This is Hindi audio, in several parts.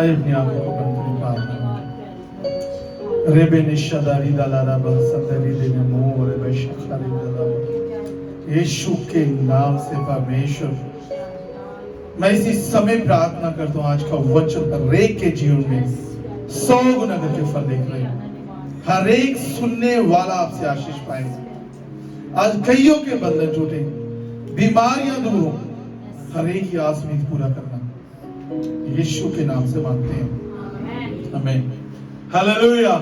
आइए अपनी आंखों को बंद करें, प्रार्थना रेबे निशादारी दालारा बसंदरी देने मोह रे बशखारी दाला यीशु के नाम से परमेश्वर, मैं इसी समय प्रार्थना करता हूँ आज का वचन हर एक के जीवन में 100 गुना करके फल देख रहे हैं। हर एक सुनने वाला आपसे आशीष पाए। आज कईयों के बंधन टूटे, बीमारियां दूर हो, हर एक की आस उम्मीद पूरा करना यीशु के नाम से मांगते हैं, आमीन। हालेलुया।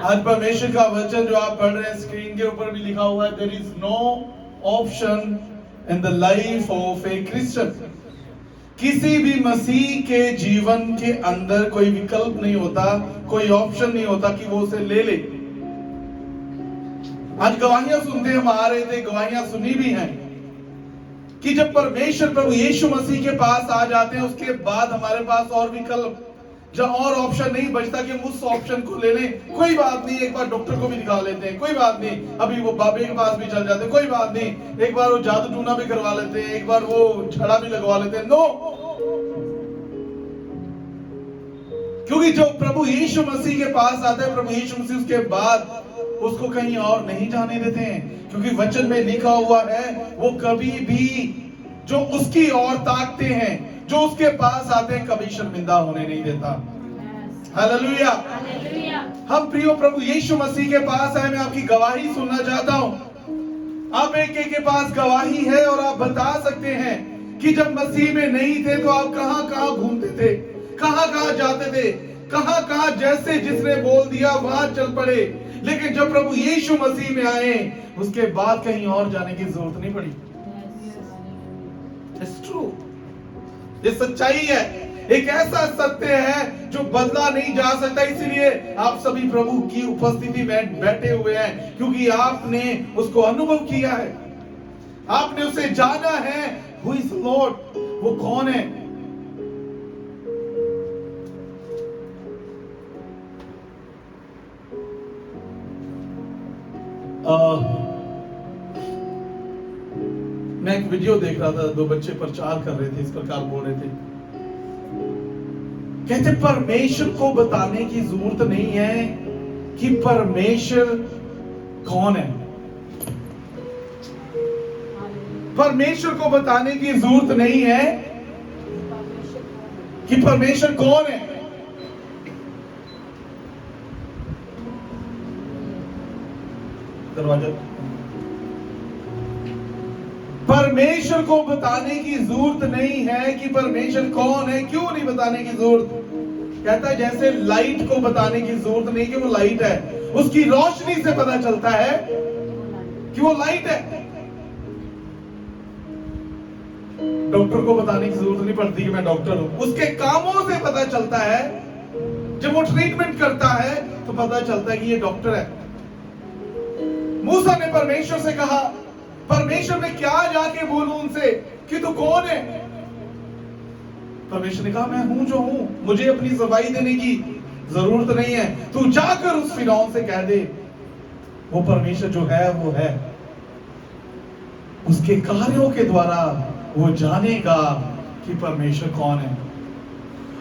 आज परमेश्वर का वचन जो आप पढ़ रहे हैं, स्क्रीन के ऊपर भी लिखा हुआ है, there is no option in the life of a Christian. किसी भी मसीह के जीवन के अंदर कोई विकल्प नहीं होता, कोई ऑप्शन नहीं होता कि वो उसे ले ले। आज गवाहियां सुनते हम आ रहे थे, गवाहियां सुनी भी हैं कि जब परमेश्वर प्रभु यीशु मसीह के पास आ जाते हैं, उसके बाद हमारे पास और विकल्प, जब और ऑप्शन नहीं बचता कि हम उस ऑप्शन को ले लें। कोई बात नहीं, एक बार डॉक्टर को भी दिखा लेते हैं, कोई बात नहीं, अभी वो बाबे के पास भी चल जाते हैं, कोई बात नहीं, एक बार वो जादू टूना भी करवा लेते हैं, एक बार वो छड़ा भी लगवा लेते हैं। नो, क्योंकि जो प्रभु यीशु मसीह के पास आता है, प्रभु यीशु मसीह उसके बाद उसको कहीं और नहीं जाने देते हैं, क्योंकि वचन में लिखा हुआ है वो कभी भी जो उसकी ओर ताकते हैं, जो उसके पास आते हैं, कभी शर्मिंदा होने नहीं देता। हालेलुया। हम प्रियो प्रभु यीशु मसीह के पास आए, मैं आपकी गवाही सुनना चाहता हूं। आप एक के पास गवाही है और आप बता सकते हैं कि जब मसीह में नहीं थे तो आप कहां कहां घूमते थे, कहां कहां जाते थे, कहां कहां जैसे जिसने बोल दिया वहां चल पड़े। लेकिन जब प्रभु यीशु मसीह में आए, उसके बाद कहीं और जाने की जरूरत नहीं पड़ी। It's true, ये सच्चाई है, एक ऐसा सत्य है जो बदला नहीं जा सकता। इसलिए आप सभी प्रभु की उपस्थिति में बैठे हुए हैं, क्योंकि आपने उसको अनुभव किया है, आपने उसे जाना है। Who is Lord? वो कौन है? मैं एक वीडियो देख रहा था, दो बच्चे प्रचार कर रहे थे, इस प्रकार बोल रहे थे, कहते परमेश्वर को बताने की जरूरत नहीं है कि परमेश्वर कौन है। परमेश्वर को बताने की जरूरत नहीं है कि परमेश्वर कौन है। दरवाजा, परमेश्वर को बताने की जरूरत नहीं है कि परमेश्वर कौन है। क्यों नहीं बताने की जरूरत? कहता है जैसे लाइट को बताने की जरूरत नहीं कि वो लाइट है, उसकी रोशनी से पता चलता है कि वो लाइट है। डॉक्टर को बताने की जरूरत नहीं पड़ती कि मैं डॉक्टर हूं, उसके कामों से पता चलता है। जब वो ट्रीटमेंट करता है तो पता चलता है कि ये डॉक्टर है। मूसा ने परमेश्वर से कहा, परमेश्वर ने क्या जाके बोलूं उनसे कि तू कौन है? परमेश्वर ने कहा मैं हूं जो हूं, मुझे अपनी सफाई देने की जरूरत नहीं है। तू जाकर उस फिरौन से कह दे, वो परमेश्वर जो है वो है। उसके कार्यों के द्वारा वो जानेगा कि परमेश्वर कौन है।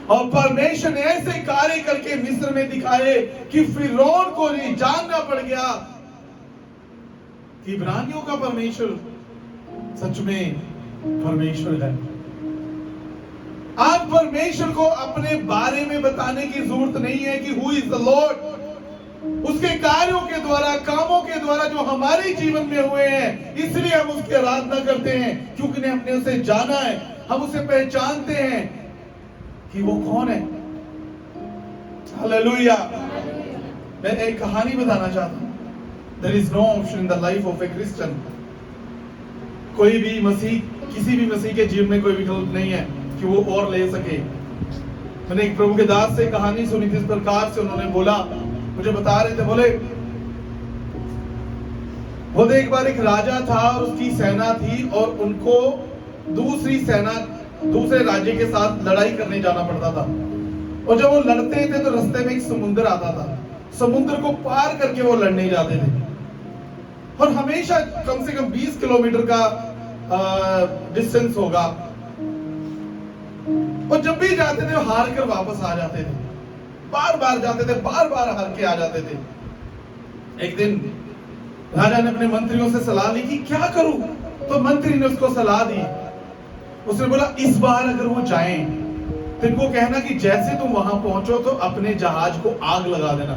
और परमेश्वर ने ऐसे कार्य करके मिस्र में दिखाए कि फिरौन को ये जानना पड़ गया कि इब्रानियों का परमेश्वर सच में परमेश्वर है। आज परमेश्वर को अपने बारे में बताने की जरूरत नहीं है कि हु इज द लॉर्ड। उसके कार्यों के द्वारा, कामों के द्वारा जो हमारे जीवन में हुए हैं, इसलिए हम उसकी आराधना करते हैं, क्योंकि हमने उसे जाना है, हम उसे पहचानते हैं कि वो कौन है। हालेलुया। मैं एक कहानी बताना चाहता हूं। There is no option in the life of a Christian. कोई भी मसीह, किसी भी मसीह के जीवन में कोई विकल्प नहीं है कि वो और ले सके। मैंने एक प्रभु के दास से कहानी सुनी थी, इस प्रकार से उन्होंने बोला, मुझे बता रहे थे, बोले एक बार एक राजा था और उसकी सेना थी और उनको दूसरी सेना, दूसरे राज्य के साथ लड़ाई करने जाना पड़ता था। और जब वो लड़ते थे तो रास्ते में एक समुद्र आता था, समुद्र को पार करके वो लड़ने जाते थे। और हमेशा कम से कम 20 किलोमीटर का डिस्टेंस होगा। और जब भी जाते थे हार कर वापस आ जाते थे, बार बार जाते थे, बार बार हार के आ जाते थे। एक दिन राजा ने अपने मंत्रियों से सलाह ली कि क्या करूं, तो मंत्री ने उसको सलाह दी। उसने बोला इस बार अगर वो जाएं तो इनको कहना कि जैसे तुम वहां पहुंचो तो अपने जहाज को आग लगा देना।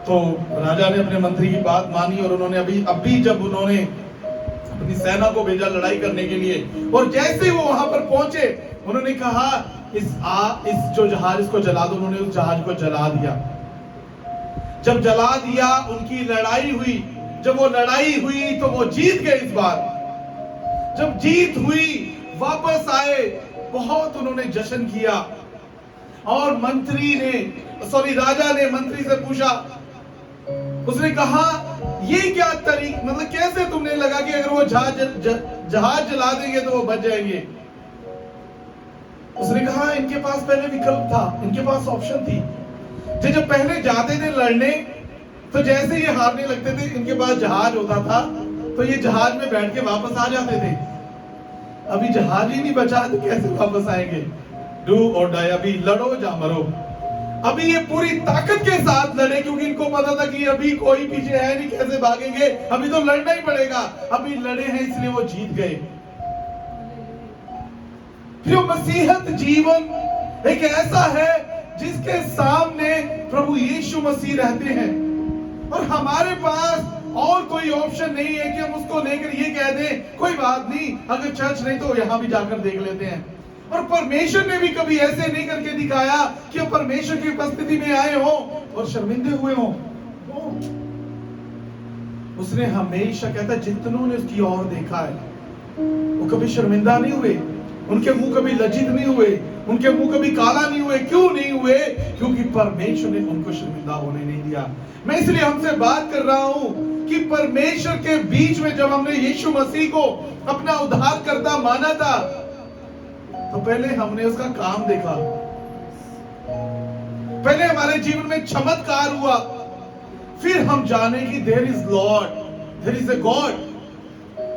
तो राजा ने अपने मंत्री की बात मानी और उन्होंने अभी जब उन्होंने अपनी सेना को भेजा लड़ाई करने के लिए, और जैसे ही वो वहां पर पहुंचे उन्होंने कहा इस जो जहाज इसको जला दो। उन्होंने उस जहाज को जला दिया। जब जला दिया उनकी लड़ाई हुई। जब वो लड़ाई हुई तो वो जीत गए इस बार। जब जीत हुई वापस आए, बहुत उन्होंने जश्न किया। और राजा ने मंत्री से पूछा, उसने कहा ये क्या मतलब कैसे तुमने लगा कि अगर वो जहाज जला देंगे तो वो बच जाएंगे। उसने कहा इनके पास पहले विकल्प था, इनके पास ऑप्शन थी। जब पहले जाते थे लड़ने तो जैसे ये हारने लगते थे, इनके पास जहाज होता था तो ये जहाज में बैठ के वापस आ जाते थे। अभी जहाज ही नहीं बचा तो कैसे वापस आएंगे। डू और डाई, अभी लड़ो या मरो। अभी ये पूरी ताकत के साथ लड़े क्योंकि इनको पता था कि अभी कोई पीछे है नहीं, कैसे भागेंगे, अभी तो लड़ना ही पड़ेगा। अभी लड़े हैं इसलिए वो जीत गए। फिर मसीहत जीवन एक ऐसा है जिसके सामने प्रभु यीशु मसीह रहते हैं और हमारे पास और कोई ऑप्शन नहीं है कि हम उसको लेकर ये कह दें कोई बात नहीं, अगर चर्च नहीं तो यहां भी जाकर देख लेते हैं। और परमेश्वर ने भी कभी ऐसे नहीं करके दिखाया कि वो परमेश्वर की उपस्थिति में आए हो और शर्मिंदे हुए हो। उसने हमेशा कहता जितनों ने उसकी ओर देखा है वो कभी शर्मिंदा नहीं हुए, उनके मुंह कभी लज्जित नहीं हुए, उनके मुंह कभी काला नहीं हुए। क्यों नहीं हुए? क्योंकि परमेश्वर ने उनको शर्मिंदा होने नहीं दिया। मैं इसलिए हमसे बात कर रहा हूं कि परमेश्वर के बीच में जब हमने यीशु मसीह को अपना उद्धारकर्ता माना था तो पहले हमने उसका काम देखा, पहले हमारे जीवन में चमत्कार हुआ, फिर हम जाने कि there is Lord, there is a God.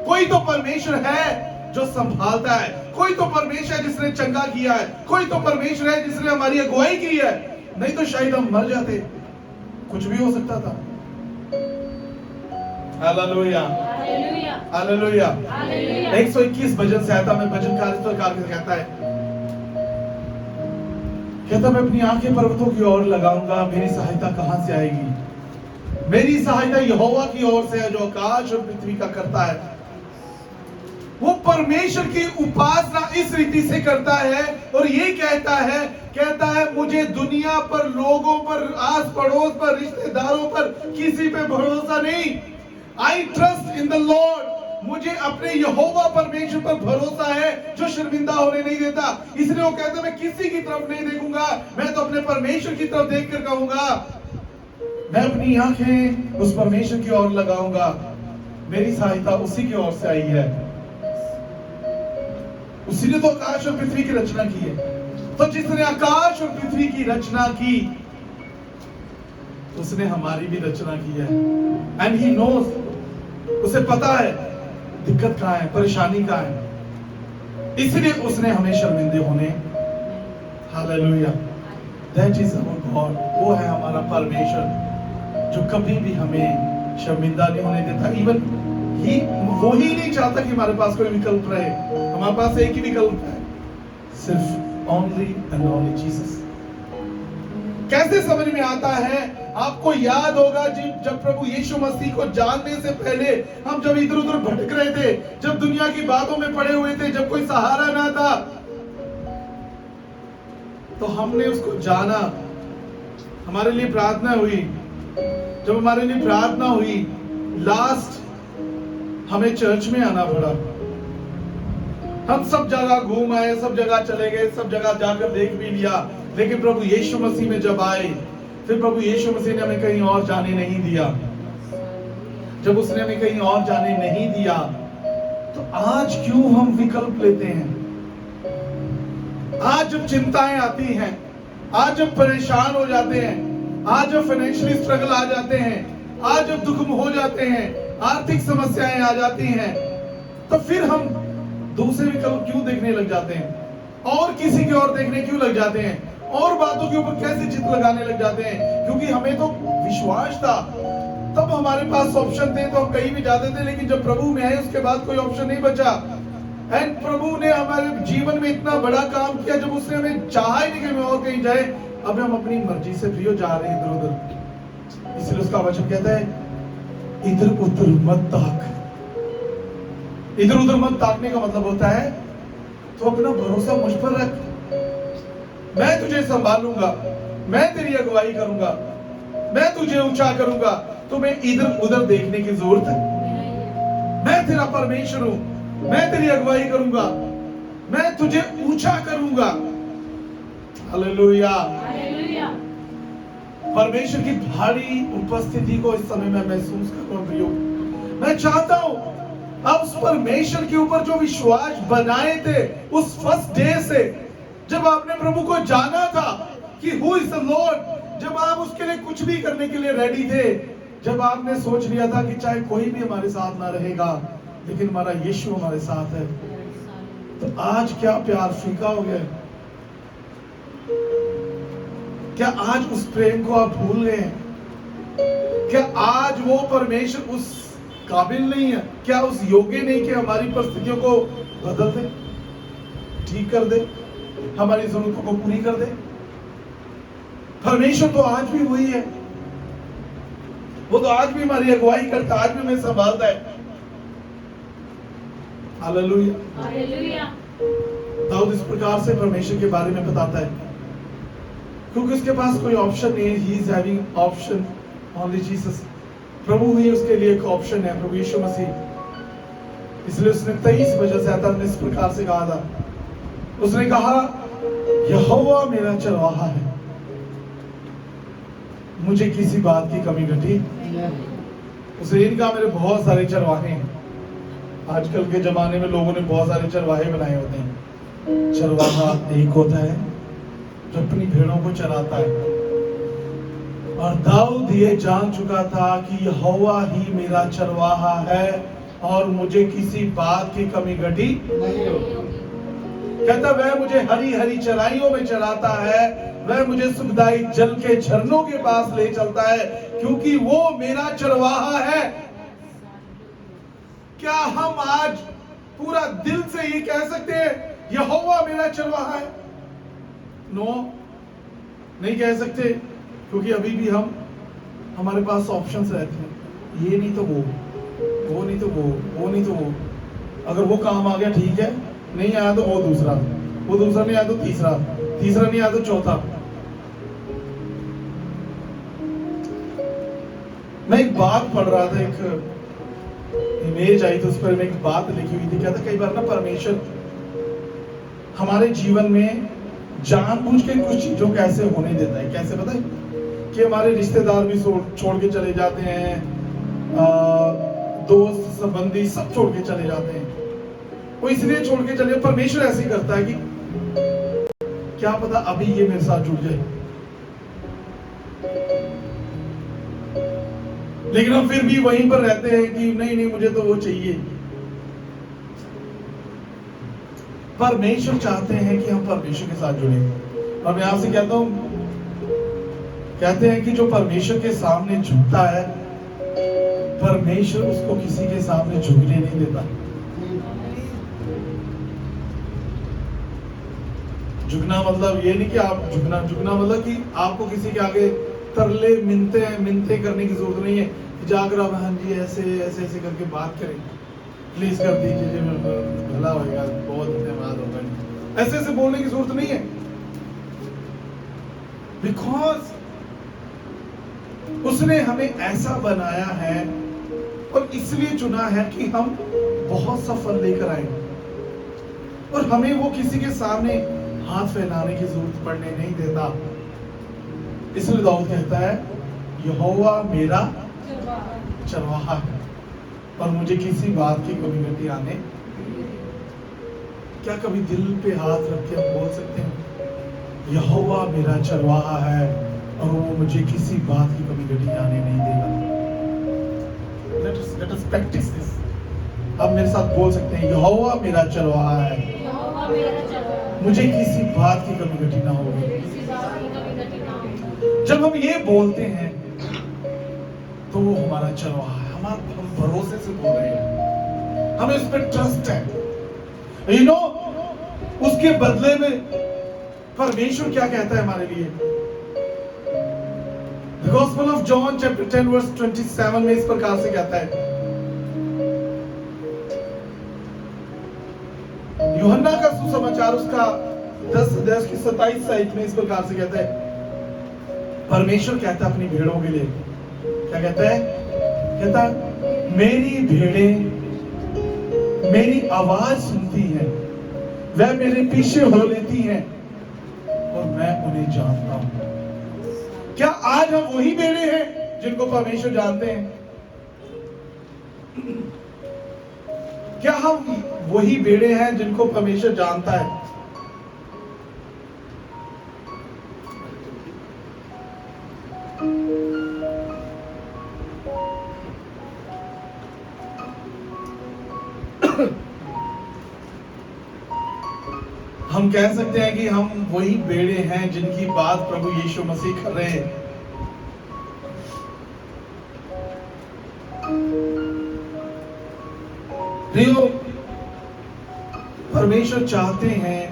कोई तो परमेश्वर है जो संभालता है, कोई तो परमेश्वर है जिसने चंगा किया है, कोई तो परमेश्वर है जिसने हमारी अगुवाई की है। नहीं तो शायद हम मर जाते, कुछ भी हो सकता था। Hallelujah, hallelujah. 121 भजन संहिता में भजनकार इस प्रकार कहता मैं अपनी आंखें पर्वतों की ओर लगाऊंगा, मेरी सहायता कहां से आएगी? मेरी सहायता यहोवा की ओर से है जो आकाश और पृथ्वी का करता है। वो परमेश्वर की उपासना इस रीति से करता है और ये कहता है मुझे दुनिया पर, लोगों पर, आस पड़ोस पर, रिश्तेदारों पर किसी पे भरोसा नहीं। I trust in the Lord. मुझे अपने यहोवा परमेश्वर पर भरोसा है जो शर्मिंदा होने नहीं देता। इसलिए वो कहते मैं किसी की तरफ नहीं देखूंगा, मैं तो अपने परमेश्वर की तरफ देखकर कहूंगा, मैं अपनी आंखें उस परमेश्वर की ओर लगाऊंगा, मेरी सहायता उसी की ओर से आई है। उसी ने तो आकाश और पृथ्वी की रचना की है। तो जिसने आकाश और पृथ्वी की रचना की उसने हमारी भी रचना की है। एंड ही नोज, उसे पता है दिक्कत कहां है, परेशानी कहां है, इसलिए उसने हमें शर्मिंदे होने। Hallelujah, that is our God. वो है हमारा परमेश्वर जो कभी भी हमें शर्मिंदा नहीं होने देता। इवन वो ही नहीं चाहता कि हमारे पास कोई विकल्प रहे। हमारे पास एक ही विकल्प है, सिर्फ ओनली एंड ओनली जीसस। कैसे समझ में आता है? आपको याद होगा जब प्रभु यीशु मसीह को जानने से पहले हम जब इधर उधर भटक रहे थे, जब दुनिया की बातों में पड़े हुए थे, जब कोई सहारा ना था, तो हमने उसको जाना। हमारे लिए प्रार्थना हुई। जब हमारे लिए प्रार्थना हुई, लास्ट हमें चर्च में आना पड़ा। हम सब जगह घूम आए, सब जगह चले गए, सब जगह जाकर देख भी लिया, लेकिन प्रभु यीशु मसीह में जब आए, फिर प्रभु यीशु मसीह ने हमें कहीं और जाने नहीं दिया। जब उसने हमें कहीं और जाने नहीं दिया, तो आज क्यों हम विकल्प लेते हैं? आज जब चिंताएं आती हैं, आज जब परेशान हो जाते हैं, आज जब फाइनेंशियली स्ट्रगल आ जाते हैं, आज जब दुख हो जाते हैं, आर्थिक समस्याएं आ जाती हैं, तो फिर हम दूसरे विकल्प क्यों देखने लग जाते हैं, और किसी की ओर देखने क्यों लग जाते हैं, और बातों के ऊपर कैसे चित्त लगाने लग जाते हैं? क्योंकि हमें तो विश्वास था, तब हमारे पास ऑप्शन थे तो हम कहीं भी जाते थे, लेकिन जब प्रभु में आए उसके बाद कोई ऑप्शन नहीं बचा। एंड प्रभु ने हमारे जीवन में इतना बड़ा काम किया, जब उसने हमें चाहा ही नहीं कि हम और कहीं जाए, अब हम अपनी मर्जी से प्रियो जा रहे हैं इधर उधर। इसलिए उसका वचन कहता है इधर उधर मत ताक। इधर उधर मत ताकने का मतलब होता है तो अपना भरोसा मुझ पर रख, मैं तुझे संभालूंगा, मैं तेरी अगुवाई करूंगा, मैं तुझे ऊंचा करूंगा, तुम्हें इधर उधर देखने की जरूरत है। मैं तेरा परमेश्वर हूं, मैं तेरी अगुवाई करूंगा, मैं तुझे ऊंचा करूंगा। हालेलुया। परमेश्वर की भारी उपस्थिति को इस समय में महसूस कर रहा हूं। मैं चाहता हूं अब उस परमेश्वर के ऊपर जो विश्वास बनाए थे उस फर्स्ट डे से, जब आपने प्रभु को जाना था कि हु इज द लॉर्ड, जब आप उसके लिए कुछ भी करने के लिए रेडी थे, जब आपने सोच लिया था कि चाहे कोई भी हमारे साथ ना रहेगा लेकिन हमारा यीशु हमारे साथ है, तो आज क्या प्यार फीका हो गया? क्या आज उस प्रेम को आप भूल गए? क्या आज वो परमेश्वर उस काबिल नहीं है? क्या उस योग्य नहीं कि हमारी परिस्थितियों को बदल दे, ठीक कर दे, हमारी जरूरतों को पूरी कर दे? परमेश्वर तो आज भी वही है, वो तो आज भी हमारी अगुवाई करता, आज भी हमें संभालता है। हालेलुया। हालेलुया। दाऊद इस प्रकार से परमेश्वर के बारे में बताता है क्योंकि उसके पास कोई ऑप्शन नहीं है। He is having option only Jesus. प्रभु ही उसके लिए एक ऑप्शन है, प्रभु यीशु मसीह। इसलिए उसने 23 वजह से आता इस प्रकार से कहा था, उसने कहा यहोवा मेरा चरवाहा है, मुझे किसी बात की कमी घटी। उसने इनका मेरे बहुत सारे चरवाहे हैं। आजकल के जमाने में लोगों ने बहुत सारे चरवाहे बनाए होते हैं। चरवाहा एक होता है जो अपनी भेड़ों को चराता है, और दाऊद ये जान चुका था कि यहोवा ही मेरा चरवाहा है और मुझे किसी बात की कमी घटी नहीं होगी। कहता वह मुझे हरी हरी चराइयों में चराता है, वह मुझे सुखदाई जल के झरनों के पास ले चलता है, क्योंकि वो मेरा चरवाहा है। क्या हम आज पूरा दिल से ये कह सकते हैं यहोवा मेरा चरवाहा है? नो, नहीं कह सकते, क्योंकि अभी भी हमारे पास ऑप्शंस रहते हैं, ये नहीं तो वो नहीं तो वो नहीं तो वो। अगर वो काम आ गया ठीक है, नहीं आया तो वो दूसरा नहीं आया तो तीसरा नहीं आया तो चौथा। मैं एक बात पढ़ रहा था, एक इमेज आई तो उस पर एक बात लिखी हुई थी। क्या था, कई बार ना परमेश्वर हमारे जीवन में जानबूझ के कुछ चीजों को ऐसे होने देता है। कैसे पता है? कि हमारे रिश्तेदार भी छोड़ के चले जाते हैं, दोस्त संबंधी सब छोड़ के चले जाते हैं। वो इसलिए छोड़ के चले, परमेश्वर ऐसे ही करता है कि क्या पता अभी ये मेरे साथ जुड़ जाए, लेकिन हम फिर भी वहीं पर रहते हैं कि नहीं मुझे तो वो चाहिए। परमेश्वर चाहते हैं कि हम परमेश्वर के साथ जुड़े। और मैं आपसे कहता हूं, कहते हैं कि जो परमेश्वर के सामने झुकता है, परमेश्वर उसको किसी के सामने झुकने नहीं देता। झुकना मतलब ये नहीं कि आप झुकना मतलब कि आपको किसी के आगे तरले मिनते करने की जरूरत नहीं है। जाकर आप हाँ जी ऐसे करके बात करें, प्लीज कर दीजिए, भला होगा, बहुत धन्यवाद होगा, ऐसे बोलने की जरूरत नहीं है। बिकॉज उसने हमें ऐसा बनाया है और इसलिए चुना है कि हम बहुत सफल लेकर आए, और हमें वो किसी के सामने हाथ फैलाने की जरूरत पड़ने नहीं देता। इसलिए दाऊद कहता है यहोवा मेरा चरवाहा है और मुझे किसी बात की कमी घटी आने। क्या कभी दिल पे हाथ रख के हम बोल सकते हैं यहोवा मेरा चरवाहा है और वो मुझे किसी बात की कमी घटी आने नहीं देगा? Let us practice this. आप मेरे साथ बोल सकते हैं, यहोवा मेरा चरवाहा है, मुझे किसी बात की कमी घटी ना होगी। जब हम ये बोलते हैं तो वो हमारा चरवाहा है, हम भरोसे से बोल रहे हैं, हमें उस पर ट्रस्ट है। यू नो, उसके बदले में परमेश्वर क्या कहता है हमारे लिए? The Gospel of John chapter 10 verse 27 में इस प्रकार से कहता है, यूहन्ना का सुसमाचार उसका 10 की 27 में इस प्रकार से कहता है, परमेश्वर कहता है अपनी भेड़ों के लिए, क्या कहता है? कहता मेरी भेड़ें मेरी आवाज सुनती हैं, वह मेरे पीछे हो लेती हैं और मैं उन्हें जानता हूं। क्या आज हम वही भेड़े हैं जिनको परमेश्वर जानते हैं? क्या हम वही भेड़े हैं जिनको परमेश्वर जानता है? हम कह सकते हैं कि हम वही भेड़े हैं जिनकी बात प्रभु यीशु मसीह कर रहे हैं। प्रियो, परमेश्वर चाहते हैं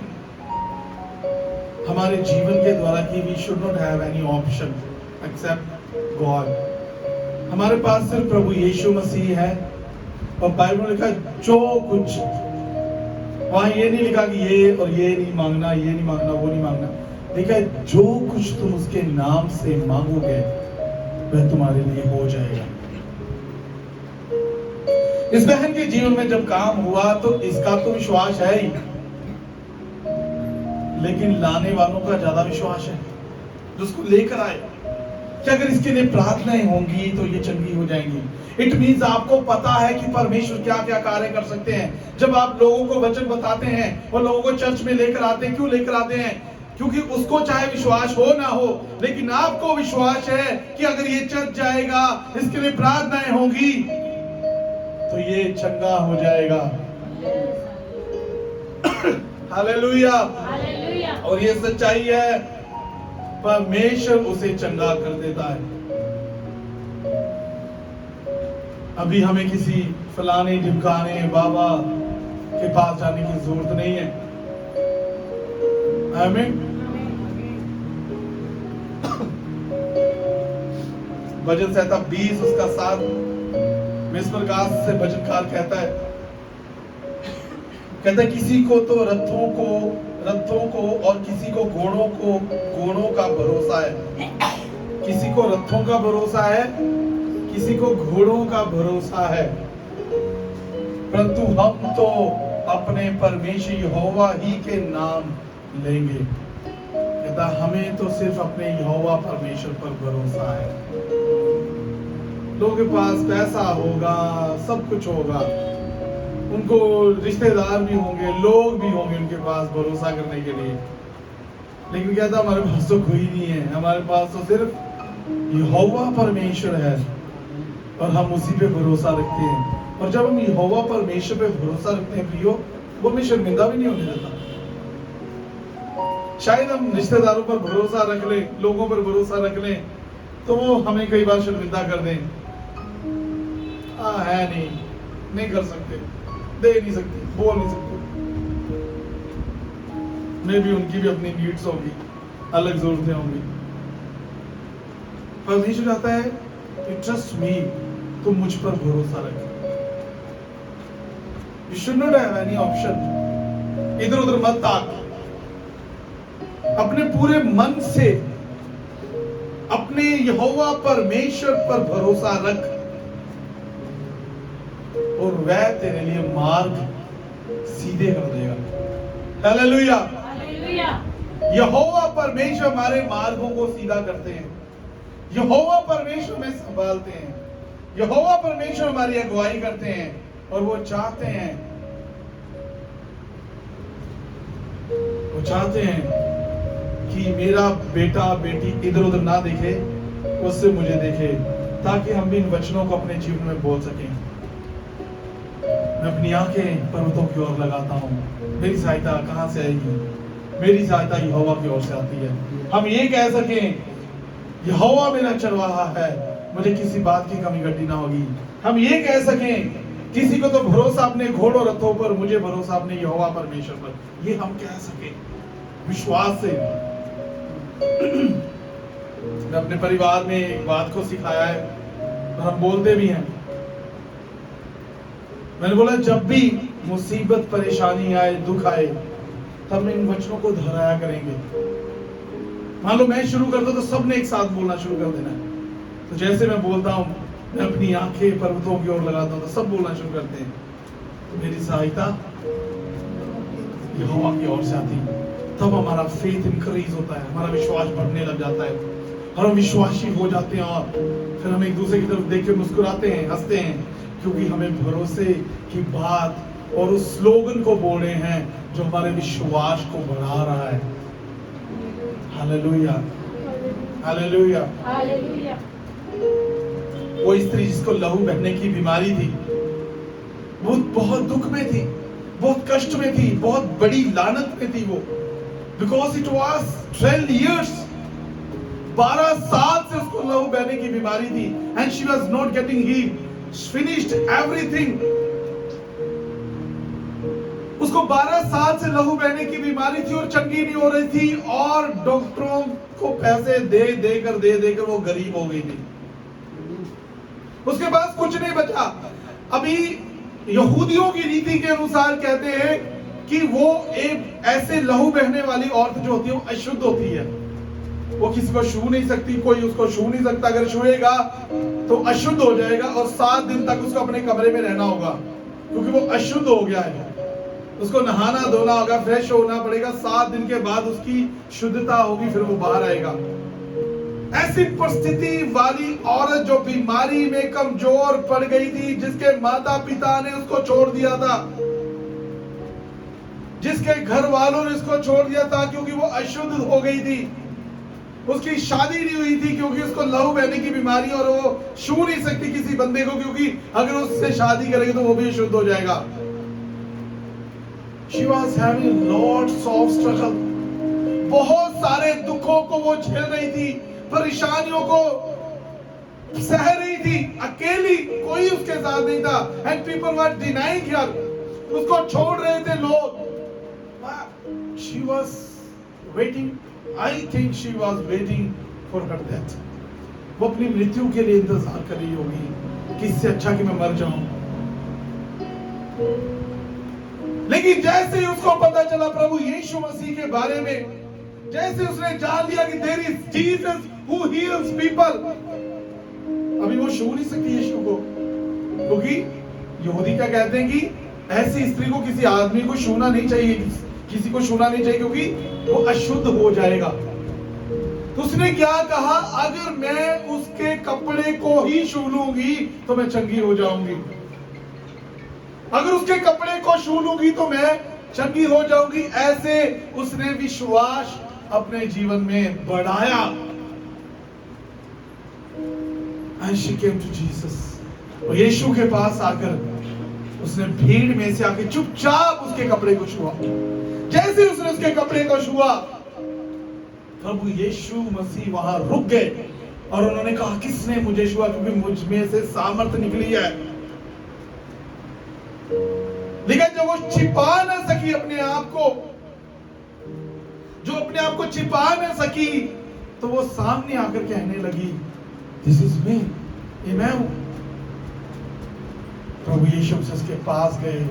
हमारे जीवन के द्वारा कि we should not have any option except God। हमारे पास सिर्फ प्रभु यीशु मसीह है, और बाइबल में लिखा जो कुछ, वहां ये नहीं लिखा कि ये और ये नहीं मांगना, ये नहीं मांगना, वो नहीं मांगना, लिखा है जो कुछ तुम उसके नाम से मांगोगे वह तुम्हारे लिए हो जाएगा। इस बहन के जीवन में जब काम हुआ तो इसका तो विश्वास है ही, लेकिन लाने वालों का ज्यादा विश्वास है जो उसको लेकर आए कि अगर इसके लिए प्रार्थनाएं होंगी तो ये चंगी हो जाएंगी। इट मीन्स आपको पता है कि परमेश्वर क्या क्या कार्य कर सकते हैं। जब आप लोगों को वचन बताते हैं और लोगों को चर्च में लेकर आते हैं, क्यों लेकर आते हैं? क्योंकि उसको चाहे विश्वास हो ना हो, लेकिन आपको विश्वास है कि अगर ये चर्च जाएगा, इसके लिए प्रार्थनाएं होंगी तो ये चंगा हो जाएगा। हालेलुया। और ये सच्चाई है, परमेश्वर उसे चंगा कर देता है। अभी हमें किसी फलाने ढिमकाने बाबा के पास जाने की जरूरत नहीं है। आमीन। भजन संहिता 20 उसका 7 में इस प्रकार से भजनकार कहता है किसी को तो रथों को और किसी को घोड़ों का भरोसा है। किसी को रथों का भरोसा है, किसी को घोड़ों का भरोसा है, परंतु हम तो अपने परमेश्वर यहोवा ही के नाम लेंगे। कहता हमें तो सिर्फ अपने यहोवा परमेश्वर पर भरोसा है। लोगों के पास पैसा होगा, सब कुछ होगा, उनको रिश्तेदार भी होंगे, लोग भी होंगे उनके पास भरोसा करने के लिए, लेकिन कहता हमारे पास तो कोई नहीं है। हमारे पास तो सिर्फ यहोवा परमेश्वर है और हम उसी पे भरोसा रखते हैं। और जब हम यहोवा परमेश्वर पे भरोसा रखते हैं प्रियो, वो हमें शर्मिंदा भी नहीं होने देता। शायद हम रिश्तेदारों पर भरोसा रख ले, लोगों पर भरोसा रख ले, तो वो हमें कई बार शर्मिंदा कर दें। है नहीं कर सकते, दे नहीं सकते, बोल नहीं सकते। मे भी उनकी भी अपनी नीड्स होगी, अलग जरूरतें होंगी। परमेश्वर कहता है कि ट्रस्ट मी, तुम मुझ पर भरोसा रख। You should not have any option. इधर उधर मत ताक, अपने पूरे मन से अपने यहोवा परमेश्वर पर भरोसा रख और वह तेरे लिए मार्ग सीधे कर देगा। हालेलुया। यहोवा परमेश्वर हमारे मार्गों को सीधा करते हैं। यहोवा परमेश्वर में संभालते हैं। यहोवा परमेश्वर हमारी अगुवाई करते हैं और वो चाहते हैं कि मेरा बेटा बेटी इधर उधर ना देखे, उससे मुझे देखे, ताकि हम भी इन वचनों को अपने जीवन में बोल सकें। मैं अपनी आंखें पर्वतों की ओर लगाता हूँ, मेरी सहायता कहाँ से आएगी? मेरी सहायता यहोवा की ओर से आती है। हम ये कह सकें, यहोवा मेरा चरवाहा है, मुझे किसी बात की कमी घटी ना होगी। हम ये कह सकें, किसी को तो भरोसा अपने घोड़ों रथों पर, मुझे भरोसा अपने यहोवा परमेश्वर पर। ये हम कह सकें विश्वास से। मैं अपने परिवार में एक बात को सिखाया है और हम बोलते भी हैं। मैंने बोला, जब भी मुसीबत, परेशानी आए, दुख आए, तब इन वचनों को दोहराया करेंगे। मान लो मैं शुरू करता तो सबने एक साथ बोलना शुरू कर देना है। तो जैसे मैं बोलता हूं, मैं अपनी आंखें पर्वतों की ओर लगाता हूं, तो सब बोलना शुरू करते हैं, तो मेरी सहायता यहोवा की ओर से आती है। तब हमारा फेथ इंक्रीज होता है, हमारा विश्वास बढ़ने लग जाता है और हम विश्वासी हो जाते हैं। और फिर हम एक दूसरे की तरफ देख के मुस्कुराते हैं, हंसते हैं, क्योंकि हमें भरोसे की बात और उस स्लोगन को बोल रहे हैं जो हमारे विश्वास को बढ़ा रहा है। Hallelujah, hallelujah, hallelujah. वो स्त्री जिसको लहू बहने की बीमारी थी, वो बहुत दुख में थी, बहुत कष्ट में थी, बहुत बड़ी लानत में थी वो, बिकॉज इट वॉज 12 years, 12 साल से उसको लहू बहने की बीमारी थी, and she was not getting heeled, finished everything. उसको 12 साल से लहू बहने की बीमारी थी और चंगी नहीं हो रही थी, और डॉक्टरों को पैसे दे देकर वो गरीब हो गई थी। उसके पास कुछ नहीं बचा। अभी यहूदियों की रीति के अनुसार कहते हैं कि वो एक ऐसे लहू बहने वाली औरत जो होती है वो अशुद्ध होती है, वो किसी को छू नहीं सकती, कोई उसको छू नहीं सकता। अगर छुएगा तो अशुद्ध हो जाएगा और 7 दिन तक उसको अपने कमरे में रहना होगा, क्योंकि वो अशुद्ध हो गया है। उसको नहाना धोना होगा, फ्रेश होना पड़ेगा, 7 दिन के बाद उसकी शुद्धता होगी, फिर वो बाहर आएगा। ऐसी परिस्थिति वाली औरत जो बीमारी में कमजोर पड़ गई थी, जिसके माता पिता ने उसको छोड़ दिया था, जिसके घर वालों ने उसको छोड़ दिया था क्योंकि वो अशुद्ध हो गई थी, उसकी शादी नहीं हुई थी क्योंकि उसको लहू बहने की बीमारी, और वो छू नहीं सकती किसी बंदे को, क्योंकि अगर उससे शादी करेगी तो वो भी शुद्ध हो जाएगा। She was having lots of struggle, बहुत सारे दुखों को वो झेल रही थी, परेशानियों को सह रही थी, अकेली, कोई उसके साथ नहीं था। And people were denying her, उसको छोड़ रहे थे लोग। She was waiting, I think she was waiting for her death. वो अपनी मृत्यु के लिए इंतजार कर रही होगी कि इससे अच्छा कि मैं मर जाऊं। लेकिन जैसे ही उसको पता चला प्रभु यीशु मसीह के बारे में, जैसे उसने जान लिया कि there is Jesus who heals people, अभी वो छू नहीं सकती यीशु को, क्योंकि यहूदी क्या कहते हैं कि ऐसी स्त्री को किसी आदमी को छूना नहीं चाहिए, किसी को छूना नहीं चाहिए, क्योंकि वो अशुद्ध हो जाएगा। तो उसने क्या कहा, अगर मैं उसके कपड़े को ही छू लूंगी तो मैं चंगी हो जाऊंगी, अगर उसके कपड़े को छू लूंगी तो मैं चंगी हो जाऊंगी। ऐसे उसने विश्वास अपने जीवन में बढ़ाया। And she came to Jesus, और यीशु के पास आकर उसने भीड़ में से आके चुपचाप उसके कपड़े को छुआ। जैसे उसने उसके कपड़े को छुआ, प्रभु यीशु मसीह वहां रुक गए और उन्होंने कहा, किसने मुझे छुआ? क्योंकि मुझ में से सामर्थ निकली है। लेकिन जब वो छिपा ना सकी अपने आप को, जो अपने आप को छिपा ना सकी, तो वो सामने आकर कहने लगी, दिस इज मी, ये मैं हूं। प्रभु यीशु उसके पास गए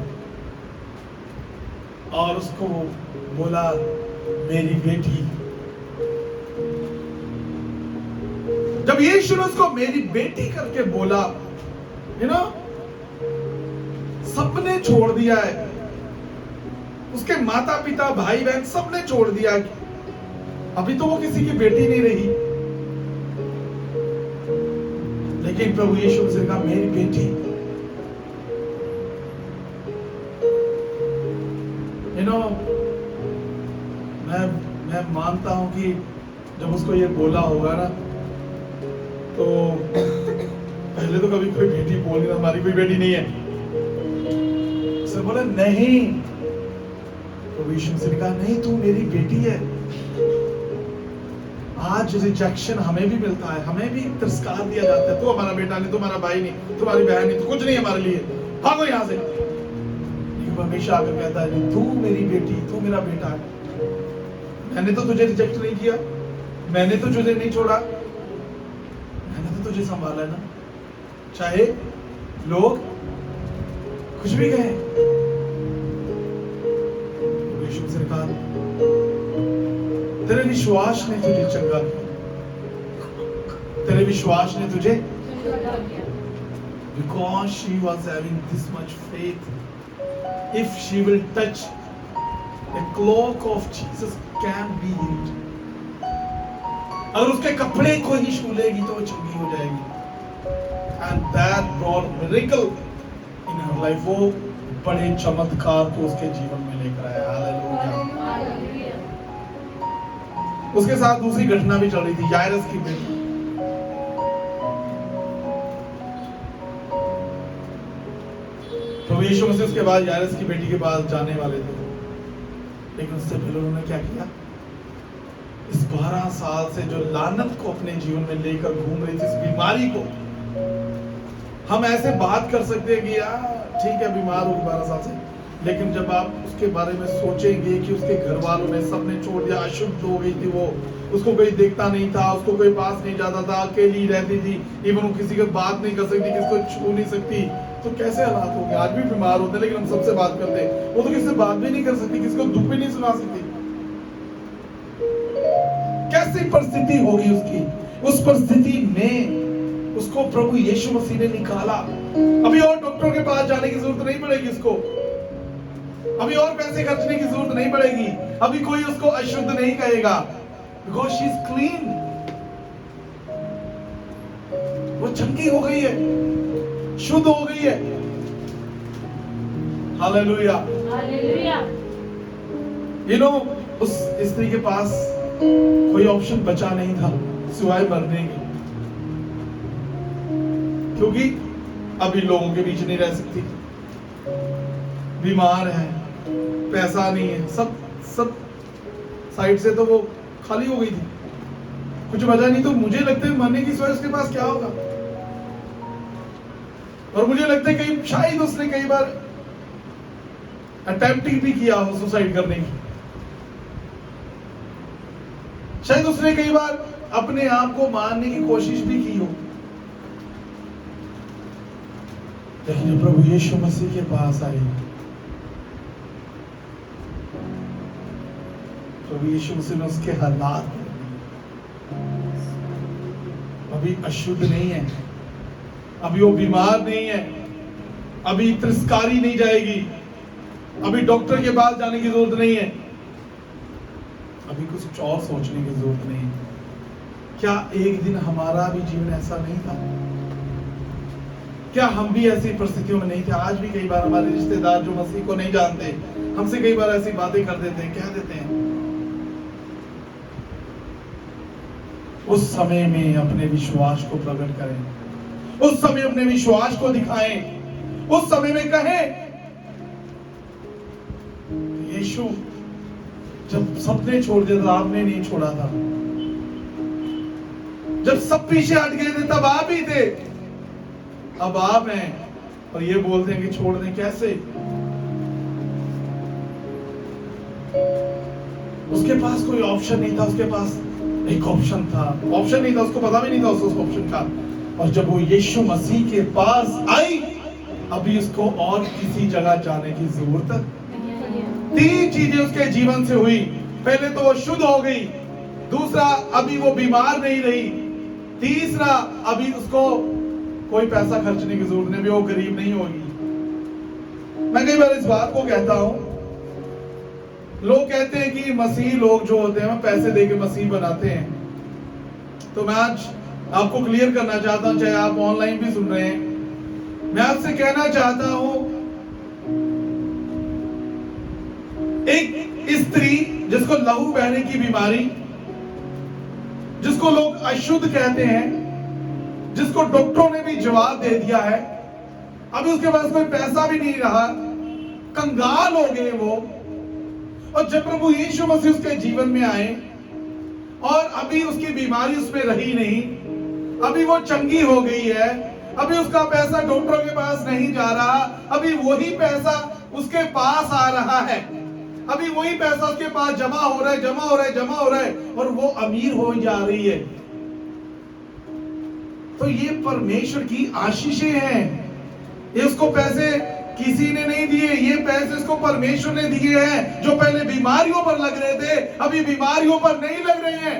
और उसको बोला, मेरी बेटी। जब यीशु ने उसको मेरी बेटी करके बोला, यू नो, सबने छोड़ दिया है, उसके माता पिता, भाई बहन, सबने छोड़ दिया है। अभी तो वो किसी की बेटी नहीं रही, लेकिन प्रभु यीशु से कहा, मेरी बेटी। यू नो, मैं मानता हूं कि जब उसको ये बोला होगा ना, तो पहले तो कभी कोई बेटी बोली ना, हमारी कोई बेटी नहीं है, उसने बोला नहीं। तो यीशु मसीह ने कहा नहीं, तू मेरी बेटी है। आज रिजेक्शन हमें भी मिलता है, हमें भी तिरस्कार दिया जाता है। तू हमारा बेटा नहीं, तुम्हारा भाई नहीं, तुम्हारी बहन नहीं, तू कुछ नहीं हमारे लिए, भागो यहाँ से। लेकिन हमेशा आकर कहता है तू मेरी बेटी, तू मेरा बेटा है। मैंने तो तुझे रिजेक्ट नहीं किया, मैंने तो तुझे नहीं छोड़ा, मैंने तो तुझे संभाला है ना, चाहे लोग कुछ भी कहें। यीशु से कहा तेरे विश्वास ने तुझे चंगा किया, तेरे विश्वास ने तुझे, because she was having this much faith, if she will touch the cloak of Jesus can be healed. अगर उसके कपड़े को ही छू लेगी तो वो चंगी हो जाएगी। And that brought miracle in her life. वो बड़े चमत्कार को उसके जीवन में लेकर आया। हालेलुया। उसके साथ दूसरी घटना भी चल रही थी, याइरस की बेटी। तो यीशु मसीह उसके बाद याइरस की बेटी के पास जाने वाले थे, लेकिन उससे पहले उन्होंने क्या किया? इस 12 साल से जो लानत को अपने जीवन में लेकर घूम रही थी, इस बीमारी को, हम ऐसे बात कर सकते हैं कि यार ठीक है बीमार होगी 12 साल से, लेकिन जब आप उसके बारे में सोचेंगे कि उसके घर वालों ने सबने छोड़ दिया, अशुद्ध हो गई थी वो, उसको कोई देखता नहीं था, उसको कोई पास नहीं जाता था, अकेली रहती थी, इवन वो किसी के बात नहीं कर सकती, किसी को छू नहीं सकती, तो कैसे हालात हो गए? आज भी बीमार होते हैं लेकिन हम सबसे बात करते हैं, वो तो किसी से बात भी नहीं कर सकती, किसी को दुख भी नहीं सुना सकती। कैसी परिस्थिति होगी उसकी? उस परिस्थिति में उसको प्रभु यीशु मसीह ने निकाला। अभी और डॉक्टर के पास जाने की जरूरत नहीं पड़ेगी उसको, अभी और पैसे खर्चने की जरूरत नहीं पड़ेगी, अभी कोई उसको अशुद्ध नहीं कहेगा, बिकॉज़ शी इज क्लीन। वो चंगी हो गई है, शुद्ध हो गई है। Hallelujah, hallelujah. यू नो, उस स्त्री के पास कोई ऑप्शन बचा नहीं था सिवाय मरने के, क्योंकि अभी लोगों के बीच नहीं रह सकती, बीमार है, पैसा नहीं है, सब साइड से तो वो खाली हो गई थी, कुछ बचा नहीं। तो मुझे लगता है मरने की सिवाय उसके पास क्या होगा? और मुझे लगता है कहीं शायद उसने कई बार अटेम्प्ट भी किया हो सुसाइड करने की, शायद उसने कई बार अपने आप को मारने की कोशिश भी की हो। लेकिन जब प्रभु यीशु मसीह के पास आई, प्रभु यीशु मसीह ने उसके हालात, अभी अशुद्ध नहीं है, अभी वो बीमार नहीं है, अभी तिरस्कारी नहीं जाएगी, अभी डॉक्टर के पास जाने की जरूरत नहीं है, अभी कुछ और सोचने की जरूरत नहीं। क्या एक दिन हमारा भी जीवन ऐसा नहीं था? क्या हम भी ऐसी परिस्थितियों में नहीं थे? आज भी कई बार हमारे रिश्तेदार जो मसीह को नहीं जानते हमसे कई बार ऐसी बातें कर देते हैं, कह देते हैं। उस समय में अपने विश्वास को प्रकट करें, उस समय अपने विश्वास को दिखाएं, उस समय में कहें यीशु जब सबने छोड़ दिया था आपने नहीं छोड़ा था, जब सब पीछे हट गए थे तब आप ही थे, अब आप हैं और ये बोलते हैं कि छोड़ दें। कैसे? उसके पास कोई ऑप्शन नहीं था, उसके पास एक ऑप्शन था, ऑप्शन नहीं था, उसको पता भी नहीं था उस ऑप्शन का। और जब वो यीशु मसीह के पास आई, अभी उसको और किसी जगह जाने की जरूरत। 3 चीजें उसके जीवन से हुई। पहले तो वो शुद्ध हो गई, दूसरा अभी वो बीमार नहीं रही, तीसरा अभी उसको कोई पैसा खर्चने की जरूरत नहीं, अभी वो गरीब नहीं होगी। मैं कई बार इस बात को कहता हूं, लोग कहते हैं कि मसीह लोग जो होते हैं पैसे देके मसीह बनाते हैं, तो मैं आज आपको क्लियर करना चाहता हूं, चाहे आप ऑनलाइन भी सुन रहे हैं, मैं आपसे कहना चाहता हूं, एक स्त्री जिसको लहू बहने की बीमारी, जिसको लोग अशुद्ध कहते हैं, जिसको डॉक्टरों ने भी जवाब दे दिया है, अभी उसके पास कोई पैसा भी नहीं रहा, कंगाल हो गए वो। और जब प्रभु यीशु मसीह उसके जीवन में आए और अभी उसकी बीमारी उसमें रही नहीं, अभी वो चंगी हो गई है, अभी उसका पैसा डॉक्टरों के पास नहीं जा रहा, अभी वही पैसा उसके पास आ रहा है, अभी वही पैसा उसके पास जमा हो रहा है और वो अमीर हो जा रही है। तो ये परमेश्वर की आशीषें हैं। ये उसको पैसे किसी ने नहीं दिए, ये पैसे इसको परमेश्वर ने दिए हैं। जो पहले बीमारियों पर लग रहे थे, अभी बीमारियों पर नहीं लग रहे हैं।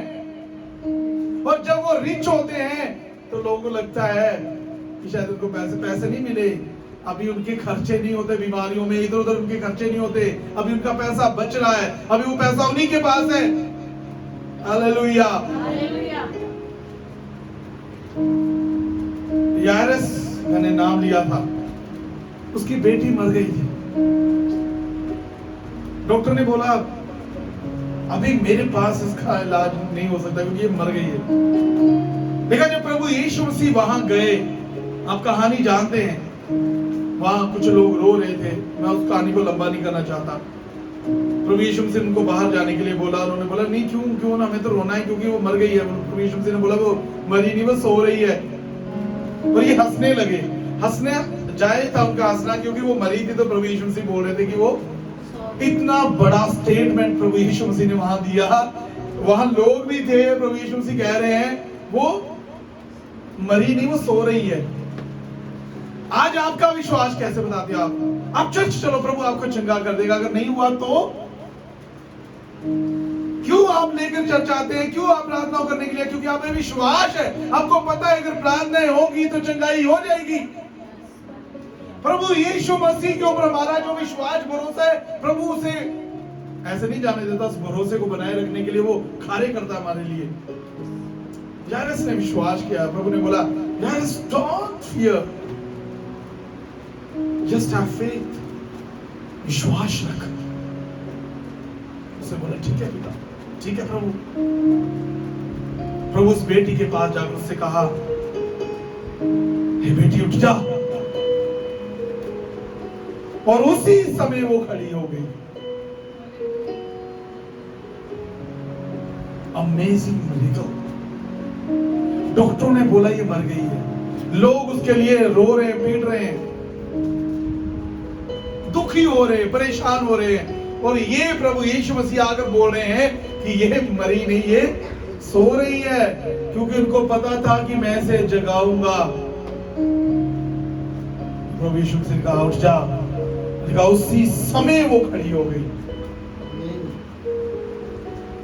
और जब वो रिच होते हैं तो लोगों को लगता है कि शायद उनको पैसे नहीं मिले, अभी उनके खर्चे नहीं होते बीमारियों में, इधर उधर उनके खर्चे नहीं होते, अभी उनका पैसा बच रहा है, अभी वो पैसा उन्हीं के पास है। हालेलुया। याइरस मैंने नाम लिया था, उसकी बेटी मर गई थी। डॉक्टर ने बोला अभी मेरे पास इसका इलाज नहीं हो सकता क्योंकि ये मर गई है। देखा जब प्रभु यीशु मसीह वहां गए, आप कहानी जानते हैं, वहां कुछ लोग रो रहे थे। मैं उस कहानी को लंबा नहीं करना चाहता। प्रभु यीशु मसीह उनको बाहर जाने के लिए बोला, उन्होंने बोला नहीं क्यों ना, हमें तो रोना है क्योंकि वो मर गई है। प्रभु यीशु मसीह ने बोला वो मरी नहीं, वो सो रही है। और ये हंसने लगे। हंसने जायज था उनका हंसना क्योंकि वो मरी थी। तो प्रभु यीशु मसीह बोल रहे थे कि वो इतना बड़ा स्टेटमेंट प्रभु यीशु मसीह ने वहां दिया। वहां लोग भी थे, प्रभु यीशु मसीह कह रहे हैं वो मरी नहीं, वो सो रही है। आज आपका विश्वास कैसे बताते हो आप चर्च चलो, प्रभु आपको चंगा कर देगा। अगर नहीं हुआ तो क्यों आप लेकर चर्च आते हैं? क्यों आप प्रार्थना करने के लिए? क्योंकि आप में विश्वास है, आपको पता है अगर प्रार्थनाएं होगी तो चंगाई हो जाएगी। प्रभु यीशु मसीह के ऊपर हमारा जो विश्वास भरोसा है, प्रभु उसे ऐसे नहीं जाने देता। उस भरोसे को बनाए रखने के लिए वो कार्य करता है हमारे लिए। याइरस ने विश्वास किया। प्रभु ने बोला Jairus don't fear, just have faith, विश्वास रख। उसने बोला ठीक है पिता, ठीक है प्रभु। प्रभु उस बेटी के पास जाकर उससे कहा हे बेटी उठ जा, और उसी समय वो खड़ी हो गई। Amazing miracle. डॉक्टरों ने बोला ये मर गई है, लोग उसके लिए रो रहे हैं, पीट रहे हैं, दुखी हो रहे हैं, परेशान हो रहे हैं। और ये प्रभु यीशु मसीह आकर बोल रहे हैं कि ये मरी नहीं, ये सो रही है, क्योंकि उनको पता था कि मैं इसे जगाऊंगा। प्रभु यीशु मसीह ने कहा उठ जा, उसी समय वो खड़ी हो गई।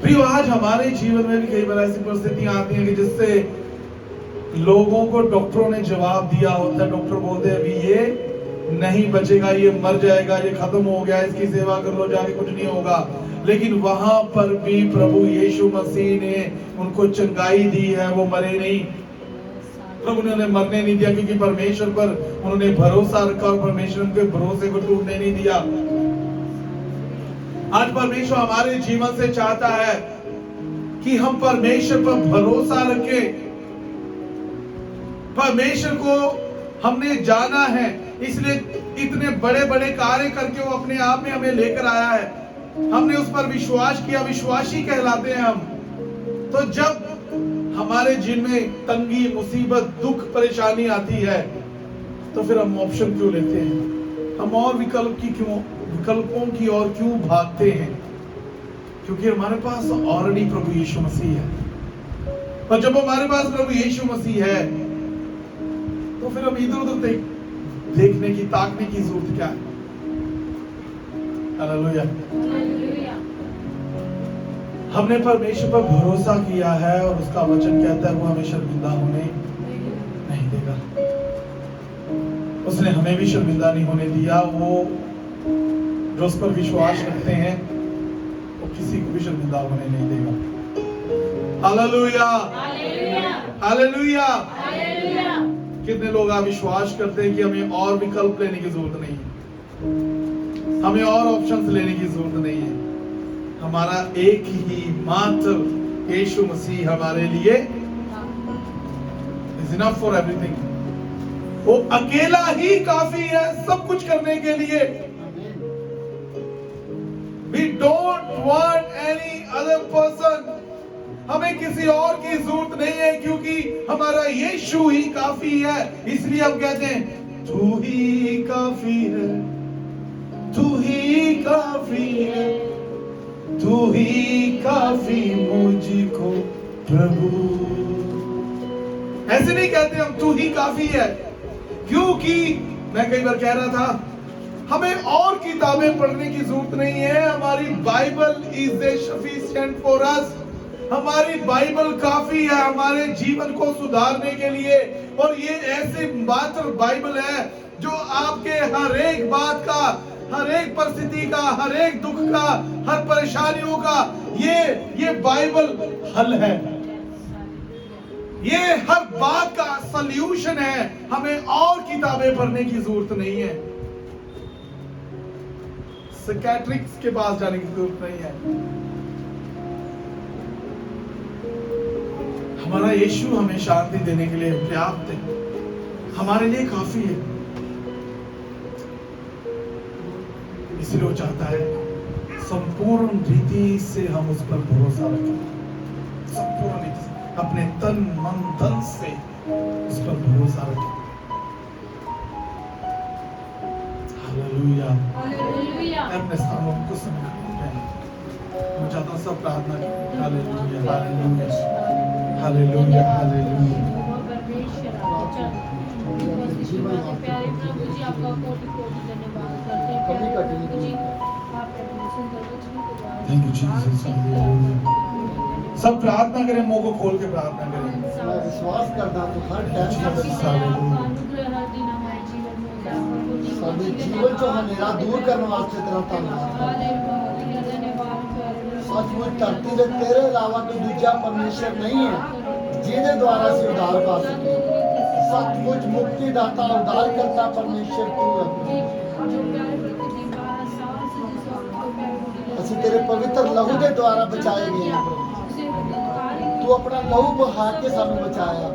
प्रियो आज हमारे जीवन में भी कई बार ऐसी परिस्थितियां आती हैं कि जिससे लोगों को डॉक्टरों ने जवाब दिया होता है। डॉक्टर बोलते हैं अभी ये नहीं बचेगा, ये मर जाएगा, ये खत्म हो गया, इसकी सेवा कर लो जाके, कुछ नहीं होगा। लेकिन वहां पर भी प्रभु यीशु मसीह ने उनको चंगाई दी है, वो मरे नहीं। प्रभु ने उन्हें मरने नहीं दिया क्योंकि परमेश्वर पर उन्होंने भरोसा रखा और परमेश्वर उनके भरोसे को टूटने नहीं दिया। आज परमेश्वर हमारे जीवन से चाहता है कि हम परमेश्वर पर भरोसा रखें। परमेश्वर को हमने जाना है, इसलिए इतने बड़े बड़े कार्य करके वो अपने आप में हमें लेकर आया है। हमने उस पर विश्वास किया, विश्वासी कहलाते हैं हम। तो जब हमारे जीवन में तंगी, मुसीबत, दुख, परेशानी आती है तो फिर हम ऑप्शन क्यों लेते हैं? हम और विकल्पों की ओर क्यों भागते हैं? क्योंकि हमारे पास ऑलरेडी प्रभु यीशु मसीह है। और जब हमारे पास प्रभु यीशु मसीह है तो फिर हम इधर उधर देखने की, ताकने की जरूरत क्या है? हालेलुया। हमने परमेश्वर पर भरोसा किया है और उसका वचन कहता है वो हमें शर्मिंदा होने नहीं देगा। उसने हमें भी शर्मिंदा नहीं होने दिया। वो जो उस पर विश्वास रखते हैं वो किसी को भी शर्मिंदा होने नहीं देगा। Hallelujah, hallelujah. कितने लोग आप विश्वास करते हैं कि हमें और विकल्प लेने की जरूरत नहीं है, हमें और ऑप्शंस लेने की जरूरत नहीं है। हमारा एक ही मात्र यीशु मसीह हमारे लिए is enough for everything। वो अकेला ही काफी है सब कुछ करने के लिए। We don't want any other person. हमें किसी और की जरूरत नहीं है, क्योंकि हमारा यीशु ही काफी है। इसलिए हम कहते हैं तू ही काफी है, तू ही काफी है, तू ही काफी मुझको प्रभु। ऐसे नहीं कहते हम तू ही काफी है, क्योंकि मैं कई बार कह रहा था हमें और किताबें पढ़ने की जरूरत नहीं है। हमारी Bible is sufficient for us. हमारी बाइबल काफी है हमारे जीवन को सुधारने के लिए। और ये ऐसी मात्र बाइबल है जो आपके हर एक बात का, हर एक परिस्थिति का, हर एक दुख का, हर परेशानियों का ये बाइबल हल है। ये हर बात का सॉल्यूशन है। हमें और किताबें पढ़ने की जरूरत नहीं है, साइकियाट्रिस्ट के पास जाने की जरूरत नहीं है। हमारा यीशु हमें शांति देने के लिए पर्याप्त है, हमारे लिए काफी है। इसलिए वो चाहता है संपूर्ण रीति से हम उस पर भरोसा रखें, संपूर्ण रीति से, अपने तन मन धन से उस पर भरोसा रखें। Hallelujah, hallelujah. अपने स्थानों को समय मैं चाहता हूँ सब प्रार्थना करें। Hallelujah, hallelujah, hallelujah, hallelujah. प्यारे प्रभु जी, आपका कोटि कोटि धन्यवाद करते हैं प्यारे प्रभु जी, आप अपने सुंदर वचन को थैंक यू जीसस। हालेलुया। सब प्रार्थना करें, मुंह को खोल के प्रार्थना करें। मैं विश्वास करता हूं हर टाइम सभी जीवन जो हनेरा दूर करने वास्ते तेरा धन्यवाद। सचमुच धरती दे तेरे अलावा कोई दूजा परमेश्वर नहीं है जिहदे द्वारा से उद्धार पा सके। सचमुच मुक्ति दाता उद्धार करता परमेश्वर तू है। असि तेरे पवित्र लहू के द्वारा बचाए गए हैं। तू अपना लहू बहा के सानू बचाया।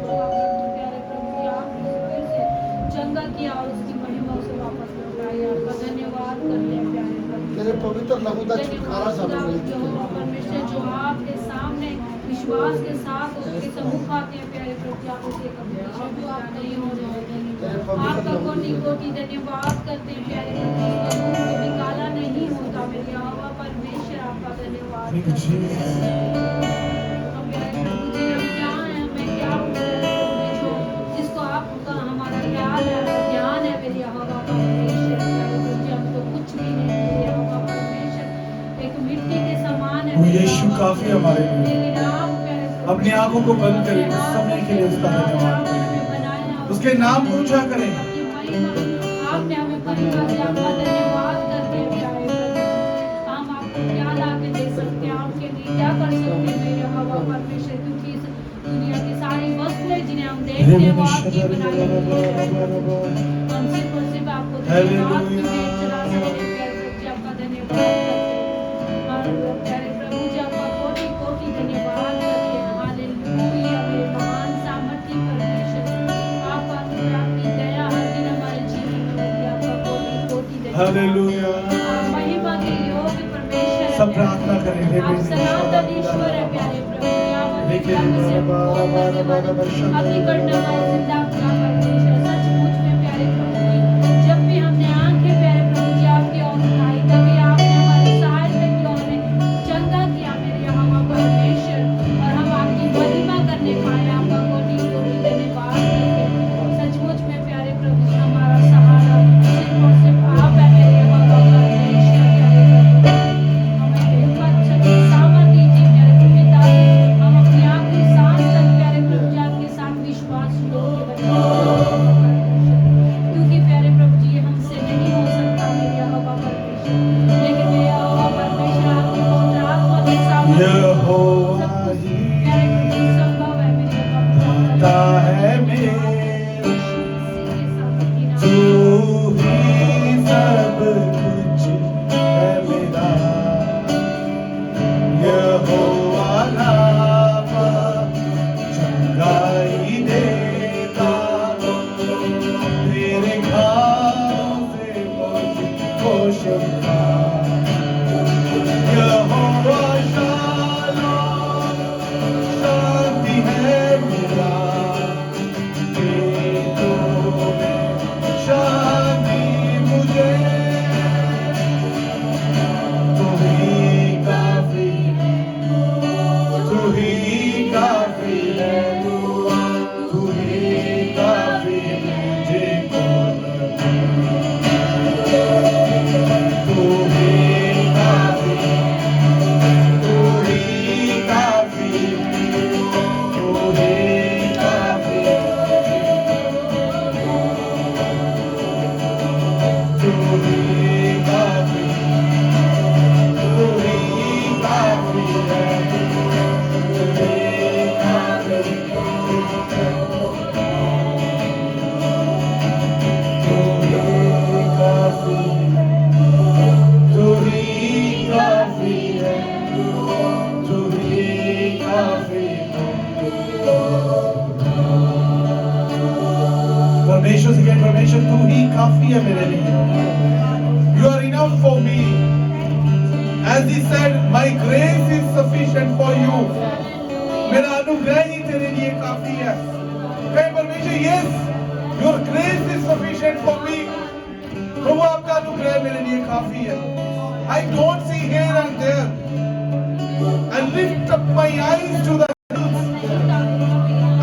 चंगा किया और उसकी महिमा से वापस लौटाया। आपका धन्यवाद करते हैं प्यारे प्रभु। तेरे पवित्र लहू का छुटकारा सानू मिल चुका है। परमेश्वर जो आपके सामने विश्वास के साथ उसके सम्मुख आते हैं प्यारे प्रभु, आप उसे कभी नहीं हो जाएंगे। आपका कोटि कोटि धन्यवाद करते हैं प्यारे प्रभु, कभी काला नहीं होता मेरे यहोवा परमेश्वर, आपका धन्यवाद। हम प्यारे प्रभु जी हम क्या है, हमें क्या जो जिसको आपका हमारा ख्याल है, ज्ञान है मेरे यहोवा परमेश्वर, प्यारे प्रभु जी हम तो कुछ भी नहीं है यहोवा परमेश्वर, एक मिट्टी के समान है। यीशु काफी हमारे लिए। अपनी आंखों को बंद करें, उस समय के लिए उसका धन्यवाद करें, उसके नाम को ऊंचा करें। आपने हमें परिवार से आपका धन्यवाद करते हैं प्यारे प्रभु। हम आपको क्या ला के दे सकते हैं, आपके लिए क्या कर सकते हैं मेरे यहोवा परमेश्वर, क्योंकि इस दुनिया की सारी वस्तुएं जिन्हें हम देखते हैं वो आपकी बनाई हुई है। हम सिर्फ और सिर्फ आपको धन्यवाद की भेंट चढ़ा सकते हैं प्यारे प्रभु जी, आपका धन्यवाद करते हैं। और प्यारे प्रभु जी आपका कोटि कोटि धन्यवाद करते हैं। हालेलुया, मेरे महान सामर्थी परमेश्वर, आपका आपकी दया हर दिन हमारे जीवन में होती है। आपका कोटि कोटि धन्यवाद। हालेलुया। आप महिमा के योग्य परमेश्वर हैं। सब प्रार्थना करें। आप सनातन ईश्वर है प्यारे प्रभु, आप अपनी करने वाले जिंदा का परमेश्वर। सचमुच में प्यारे प्रभु जी, जब भी हमने आंखें प्यारे प्रभु जी आपकी ओर उठाई, तभी आपने हमारे सहायता की ओर चंगा किया मेरे यहोवा परमेश्वर, और हम आपकी महिमा करने पाए। आपका कोटि कोटि धन्यवाद करते हैं। सचमुच में प्यारे प्रभु जी हमारा सहारा सिर्फ और सिर्फ आप है मेरे यहोवा परमेश्वर, प्यारे प्रभु हमें हिम्मत शक्ति सामर्थ दीजिए प्यारे प्रभु, ताकि हम अपनी आखिरी सांस तक प्यारे प्रभु जी आपके साथ विश्वास योग्य बने, क्योंकि प्यारे प्रभु जी ये हमसे नहीं हो सकता मेरे यहोवा परमेश्वर, लेकिन मेरे यहोवा परमेश्वर आपकी पवित्र आत्मा के सामर्थ्य यहोवा ही प्यारे प्रभु जी संभव है मेरे यहोवा दाता है मेरा, तू ही सब कुछ है मेरा। यहोवा राफा चंगाई देता, तेरे घाव से मुझको शिफा। काफी है मेरे लिए. You are enough for me. As he said, my grace is sufficient for you. मेरा अनुग्रह ही तेरे लिए काफी है. कहे परमेश्वर, yes, your grace is sufficient for me. प्रभु आपका अनुग्रह मेरे लिए काफी है. I don't see here and there. I lift up my eyes to the hills.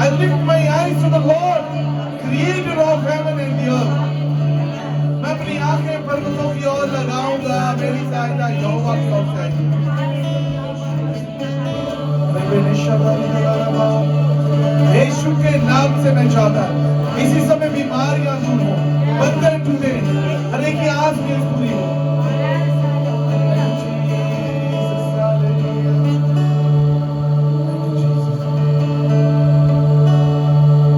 I lift my eyes to the Lord, creator of heaven and the earth. मैं अपनी आंखें पर्वतों की ओर लगाऊंगा, मेरी सहायता यहोवा की ओर से आएगी. यीशु के नाम से मैं चाहता हूं इसी समय बीमारियां दूर हो, बंधन टूटे, हर एक की आस में पूरी